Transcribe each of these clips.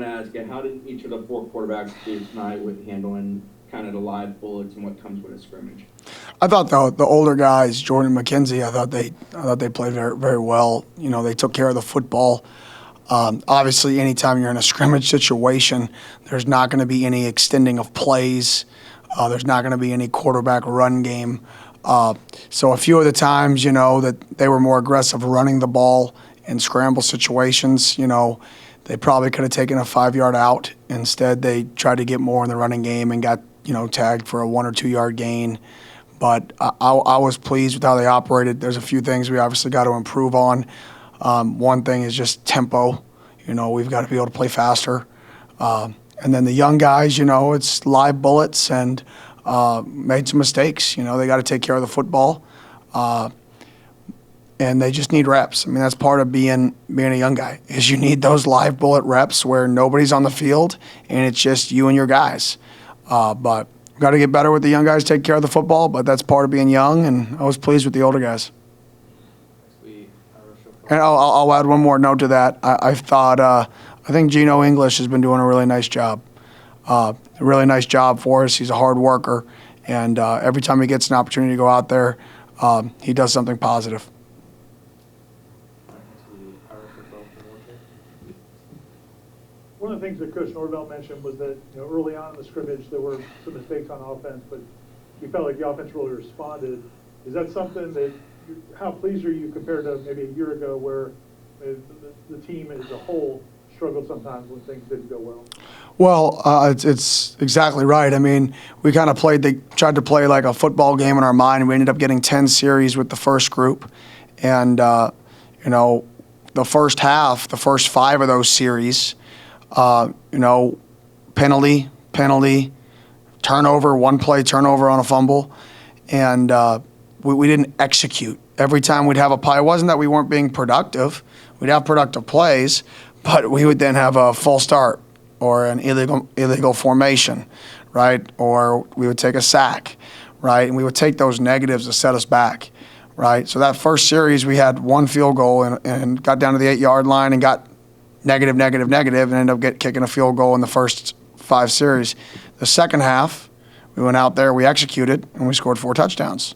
to ask you, how did each of the four quarterbacks do tonight with handling kind of the live bullets and what comes with a scrimmage? I thought the older guys, Jordan McKenzie, I thought they played very very well. You know, they took care of the football. Obviously, anytime you're in a scrimmage situation, there's not going to be any extending of plays. There's not going to be any quarterback run game. So a few of the times, you know, that they were more aggressive running the ball in scramble situations, you know, they probably could have taken a 5-yard out. Instead, they tried to get more in the running game and got, you know, tagged for a 1 or 2 yard gain. But I was pleased with how they operated. There's a few things we obviously got to improve on. One thing is just tempo. You know, we've got to be able to play faster. And then the young guys, you know, it's live bullets and made some mistakes. You know, they got to take care of the football. And they just need reps. I mean, that's part of being a young guy, is you need those live bullet reps where nobody's on the field and it's just you and your guys. But we've got to get better with the young guys, take care of the football, but that's part of being young, and I was pleased with the older guys. And I'll add one more note to that. I think Gino English has been doing a really nice job. A really nice job for us. He's a hard worker, and every time he gets an opportunity to go out there, he does something positive. One of the things that Coach Norvell mentioned was that, you know, early on in the scrimmage there were some mistakes on offense, but he felt like the offense really responded. Is that something that, how pleased are you compared to maybe a year ago where the team as a whole struggled sometimes when things didn't go well? Well, it's exactly right. I mean, we kind of tried to play like a football game in our mind, and we ended up getting 10 series with the first group. And, you know, the first half, the first 5 of those series, you know, penalty, turnover, one play turnover on a fumble, and we didn't execute. Every time we'd have a play, it wasn't that we weren't being productive. We'd have productive plays, but we would then have a false start or an illegal formation, right? Or we would take a sack, right? And we would take those negatives to set us back, right? So that first series, we had 1 field goal and got down to the 8-yard line and got negative, and ended up kicking a field goal in the first 5 series. The second half, we went out there, we executed, and we scored 4 touchdowns.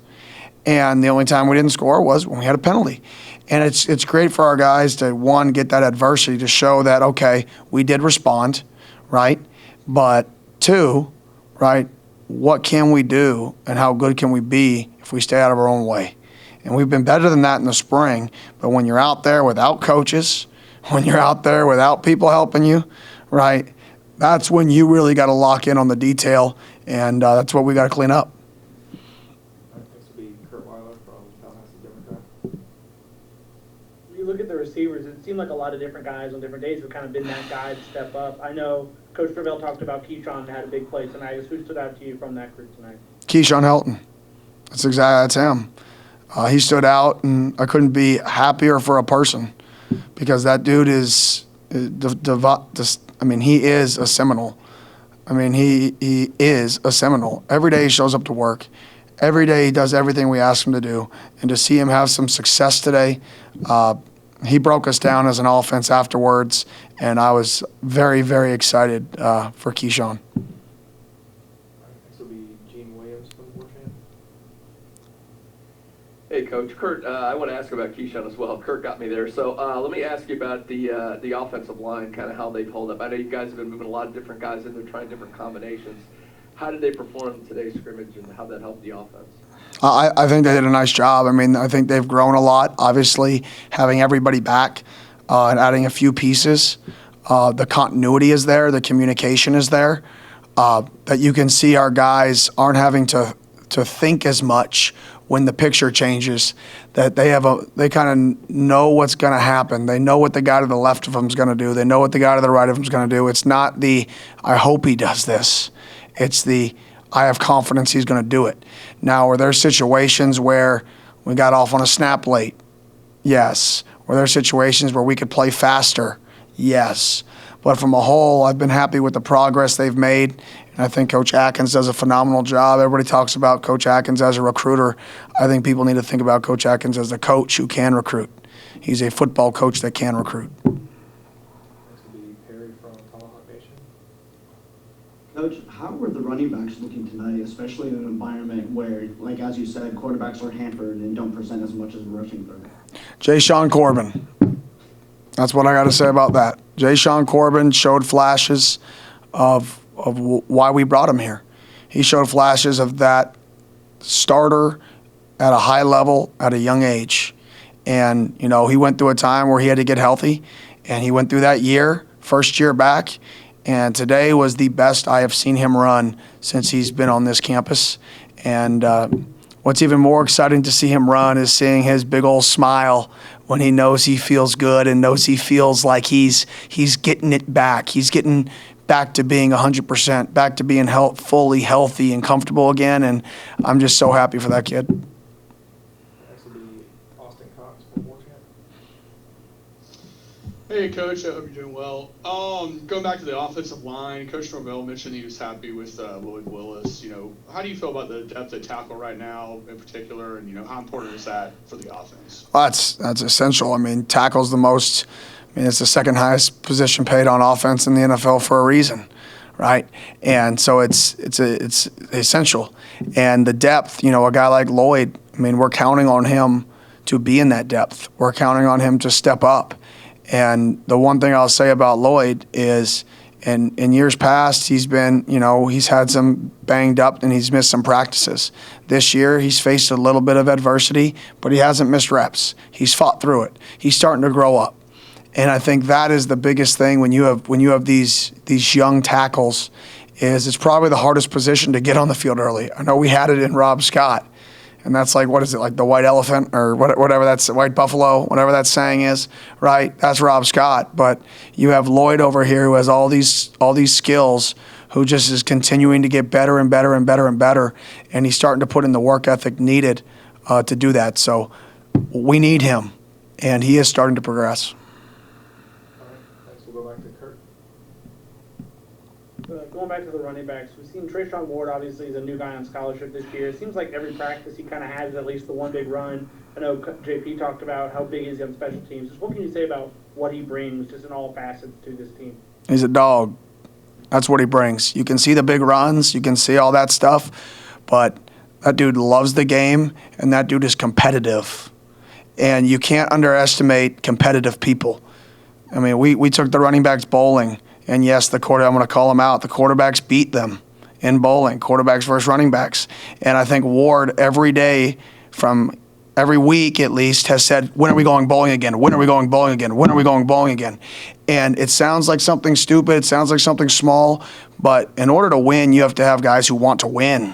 And the only time we didn't score was when we had a penalty. And it's great for our guys to, one, get that adversity to show that, okay, we did respond, right? But 2, right, what can we do and how good can we be if we stay out of our own way? And we've been better than that in the spring, but when you're out there without coaches, when you're out there without people helping you, right, that's when you really got to lock in on the detail, and that's what we got to clean up. You look at the receivers, it seemed like a lot of different guys on different days have kind of been that guy to step up. I know Coach Norvell talked about Keyshawn had a big play tonight. Who stood out to you from that group tonight? Keyshawn Helton. That's him. He stood out, and I couldn't be happier for a person, because that dude is, I mean, he is a Seminole. I mean, he is a Seminole. Every day he shows up to work. Every day he does everything we ask him to do. And to see him have some success today, he broke us down as an offense afterwards, and I was very, very excited for Keyshawn. Hey, Coach. Kurt, I want to ask about Keyshawn as well. Kurt got me there. So let me ask you about the offensive line, kind of how they've held up. I know you guys have been moving a lot of different guys in there, trying different combinations. How did they perform in today's scrimmage, and how that helped the offense? I think they did a nice job. I mean, I think they've grown a lot. Obviously, having everybody back and adding a few pieces, the continuity is there, the communication is there, that you can see our guys aren't having to think as much when the picture changes, that they kind of know what's going to happen. They know what the guy to the left of them is going to do. They know what the guy to the right of them is going to do. It's not the, I hope he does this. It's the, I have confidence he's going to do it. Now, are there situations where we got off on a snap late? Yes. Were there situations where we could play faster? Yes. But from a whole, I've been happy with the progress they've made, and I think Coach Atkins does a phenomenal job. Everybody talks about Coach Atkins as a recruiter. I think people need to think about Coach Atkins as the coach who can recruit. He's a football coach that can recruit. Next will be Perry from Tomahawk. motivation. Coach, how were the running backs looking tonight, especially in an environment where, like as you said, quarterbacks are hampered and don't present as much as a rushing threat? TreyShaun Corbin. That's what I got to say about that. TreyShaun Corbin showed flashes of why we brought him here. He showed flashes of that starter at a high level at a young age. And, you know, he went through a time where he had to get healthy, and he went through that year, first year back, and today was the best I have seen him run since he's been on this campus. And what's even more exciting to see him run is seeing his big old smile when he knows he feels good and knows he feels like he's getting it back. He's getting back to being 100%, back to being fully healthy and comfortable again, and I'm just so happy for that kid. Next will be Austin Cox for War Champ. Hey, Coach. I hope you're doing well. Going back to the offensive line, Coach Norvell mentioned he was happy with Lloyd Willis. You know, how do you feel about the depth at tackle right now in particular, and, you know, how important is that for the offense? Well, that's essential. I mean, tackle's the most. I mean, it's the second highest position paid on offense in the NFL for a reason, right? And so it's essential. And the depth, you know, a guy like Lloyd, I mean, we're counting on him to be in that depth. We're counting on him to step up. And the one thing I'll say about Lloyd is in years past, he's been, you know, he's had some banged up and he's missed some practices. This year, he's faced a little bit of adversity, but he hasn't missed reps. He's fought through it. He's starting to grow up. And I think that is the biggest thing when you have these young tackles, is it's probably the hardest position to get on the field early. I know we had it in Rob Scott, and that's like, what is it, like the white elephant or whatever that's, white buffalo, whatever that saying is, right? That's Rob Scott. But you have Lloyd over here who has all these skills, who just is continuing to get better and better and better and better, and he's starting to put in the work ethic needed to do that. So we need him, and he is starting to progress. All right, next we'll go back to Kurt. Going back to the running backs, we've seen TreyShaun Ward obviously is a new guy on scholarship this year. It seems like every practice he kind of has at least the one big run. I know JP talked about how big he is on special teams. Just what can you say about what he brings just in all facets to this team? He's a dog. That's what he brings. You can see the big runs, you can see all that stuff, but that dude loves the game, and that dude is competitive. And you can't underestimate competitive people. I mean, we took the running backs bowling, and yes, I'm going to call them out. The quarterbacks beat them in bowling, quarterbacks versus running backs. And I think Ward every day, from every week at least, has said, when are we going bowling again? When are we going bowling again? When are we going bowling again? And it sounds like something stupid. It sounds like something small. But in order to win, you have to have guys who want to win.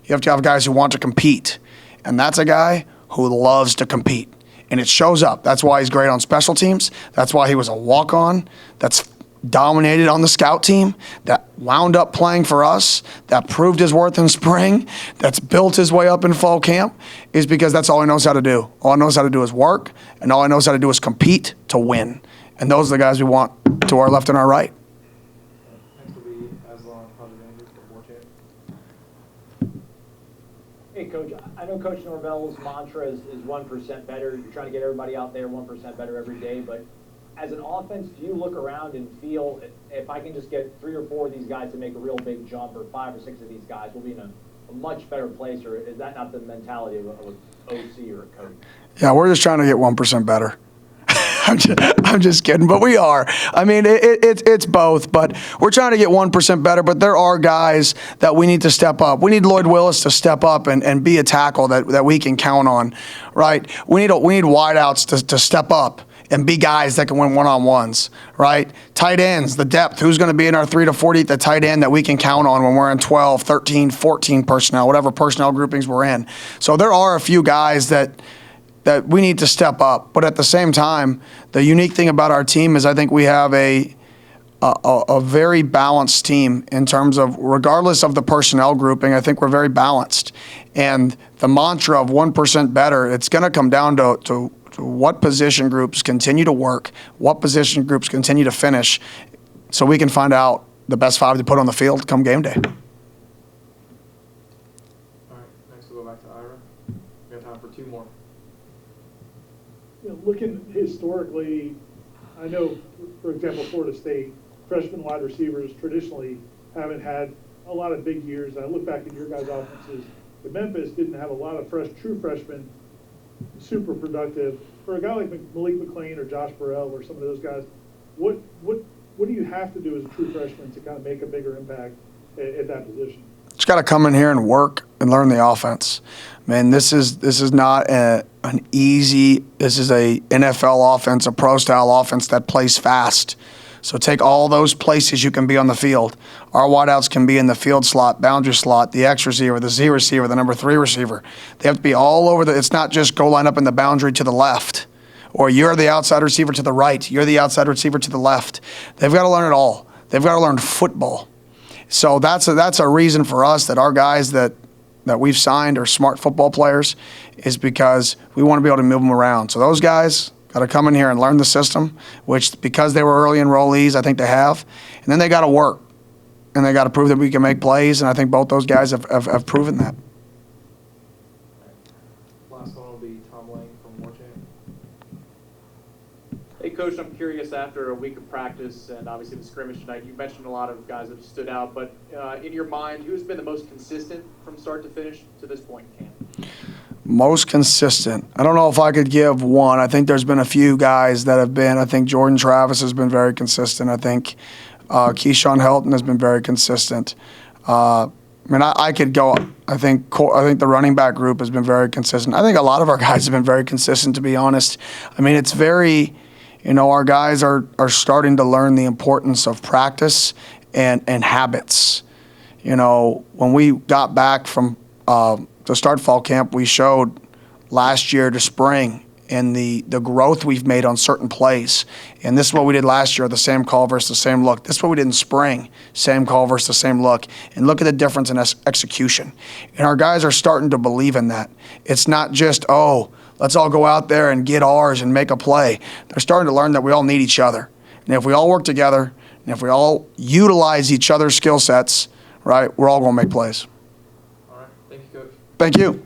You have to have guys who want to compete. And that's a guy who loves to compete. And it shows up. That's why he's great on special teams. That's why he was a walk-on. That's dominated on the scout team, that wound up playing for us, that proved his worth in spring, that's built his way up in fall camp, is because that's all he knows how to do. All he knows how to do is work, and all he knows how to do is compete to win. And those are the guys we want to our left and our right. Next will be Aslan Padavanger for War Champ. Hey, Coach, I know Coach Norvell's mantra is 1% better. You're trying to get everybody out there 1% better every day, but as an offense, do you look around and feel, if I can just get 3 or 4 of these guys to make a real big jump, or 5 or 6 of these guys, we'll be in a much better place, or is that not the mentality of an OC or a coach? Yeah, we're just trying to get 1% better. I'm just kidding, but we are. I mean, it's both, but we're trying to get 1% better, but there are guys that we need to step up. We need Lloyd Willis to step up and be a tackle that we can count on, right? We need wideouts to step up and be guys that can win one-on-ones, right? Tight ends, the depth. Who's going to be in our 3 to 40 at the tight end that we can count on when we're in 12, 13, 14 personnel, whatever personnel groupings we're in. So there are a few guys that we need to step up. But at the same time, the unique thing about our team is I think we have a very balanced team in terms of, regardless of the personnel grouping, I think we're very balanced. And the mantra of 1% better, it's going to come down to what position groups continue to work, what position groups continue to finish, so we can find out the best 5 to put on the field come game day. All right, next we'll go back to Ira. We got time for 2 more. You know, looking historically, I know, for example, Florida State freshman wide receivers traditionally haven't had a lot of big years. I look back at your guys' offenses. The Memphis didn't have a lot of true freshmen, super productive. For a guy like Malik McLean or Josh Burrell or some of those guys, what do you have to do as a true freshman to kind of make a bigger impact at that position? Just got to come in here and work and learn the offense. Man, this is not an easy. This is a NFL offense, a pro style offense that plays fast. So take all those places you can be on the field. Our wideouts can be in the field slot, boundary slot, the X receiver, the Z receiver, the number 3 receiver. They have to be all over it's not just go line up in the boundary to the left, or you're the outside receiver to the right, you're the outside receiver to the left. They've got to learn it all. They've got to learn football. So that's a reason for us that our guys that we've signed are smart football players, is because we want to be able to move them around. So those guys got to come in here and learn the system, which because they were early enrollees, I think they have. And then they got to work, and they got to prove that we can make plays, and I think both those guys have proven that. Last one will be Tom Lane from War Chant. Hey, Coach, I'm curious, after a week of practice and obviously the scrimmage tonight, you mentioned a lot of guys that have stood out, but in your mind, who's been the most consistent from start to finish to this point in camp? Most consistent. I don't know if I could give one. I think there's been a few guys that have been. I think Jordan Travis has been very consistent. I think Keyshawn Helton has been very consistent. I could go. I think the running back group has been very consistent. I think a lot of our guys have been very consistent, to be honest. I mean, it's very, our guys are starting to learn the importance of practice and habits. When we got back from to start fall camp, we showed last year to spring and the growth we've made on certain plays. And this is what we did last year, the same call versus the same look. This is what we did in spring, same call versus the same look. And look at the difference in execution. And our guys are starting to believe in that. It's not just, let's all go out there and get ours and make a play. They're starting to learn that we all need each other. And if we all work together, and if we all utilize each other's skill sets, right, we're all going to make plays. All right. Thank you, Coach. Thank you.